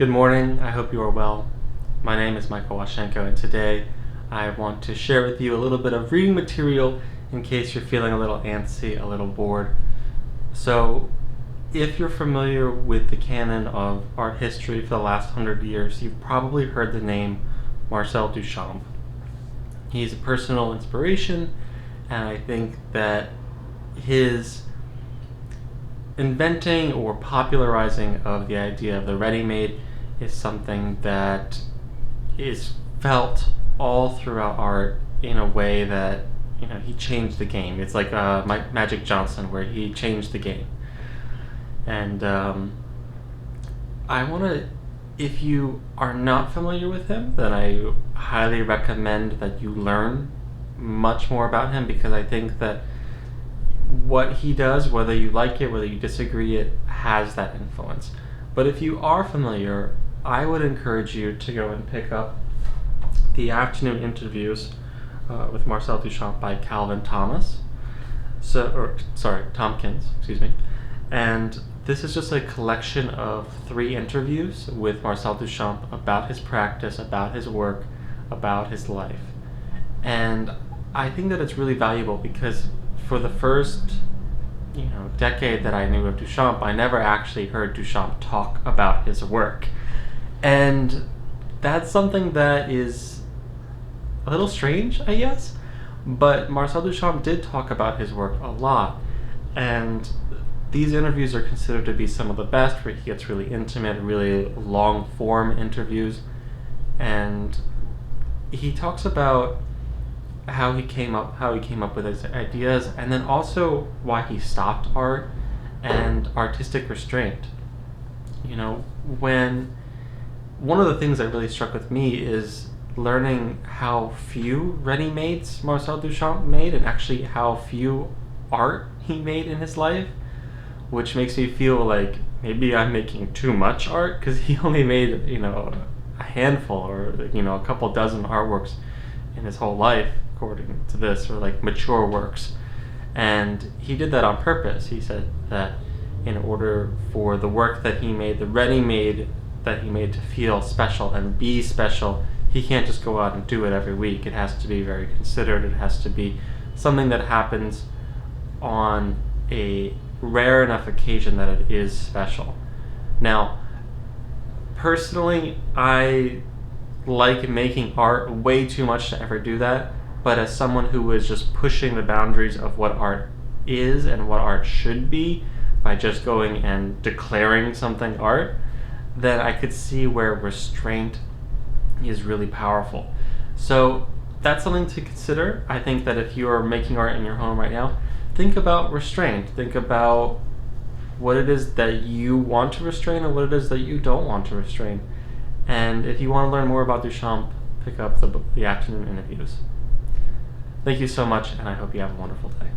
Good morning, I hope you are well. My name is Michael Washenko, and today I want to share with you a little bit of reading material in case you're feeling a little antsy, a little bored. So, if you're familiar with the canon of art history for the last 100 years, you've probably heard the name Marcel Duchamp. He's a personal inspiration, and I think that his inventing or popularizing of the idea of the ready-made is something that is felt all throughout art in a way that, he changed the game. It's like Magic Johnson, where he changed the game. And I want to, if you are not familiar with him, then I highly recommend that you learn much more about him, because I think that what he does, whether you like it, whether you disagree, it has that influence. But if you are familiar, I would encourage you to go and pick up the afternoon interviews with Marcel Duchamp by Calvin Thomas. Tompkins, excuse me. And this is just a collection of 3 interviews with Marcel Duchamp about his practice, about his work, about his life. And I think that it's really valuable because for the first decade that I knew of Duchamp, I never actually heard Duchamp talk about his work. And that's something that is a little strange, I guess. But Marcel Duchamp did talk about his work a lot. And these interviews are considered to be some of the best, where he gets really intimate, really long-form interviews. And he talks about how he came up with his ideas, and then also why he stopped art and artistic restraint. When one of the things that really struck with me is learning how few ready-mades Marcel Duchamp made, and actually how few art he made in his life, which makes me feel like maybe I'm making too much art, because he only made a handful or a couple dozen artworks in his whole life, according to this, or like mature works. And he did that on purpose. He said that in order for the work that he made, the ready-made that he made, to feel special and be special, he can't just go out and do it every week. It has to be very considered. It has to be something that happens on a rare enough occasion that it is special. Now, personally, I like making art way too much to ever do that, but as someone who is just pushing the boundaries of what art is and what art should be by just going and declaring something art, then I could see where restraint is really powerful. So that's something to consider. I think that if you are making art in your home right now, think about restraint. Think about what it is that you want to restrain and what it is that you don't want to restrain. And if you want to learn more about Duchamp, pick up the afternoon interviews. Thank you so much, and I hope you have a wonderful day.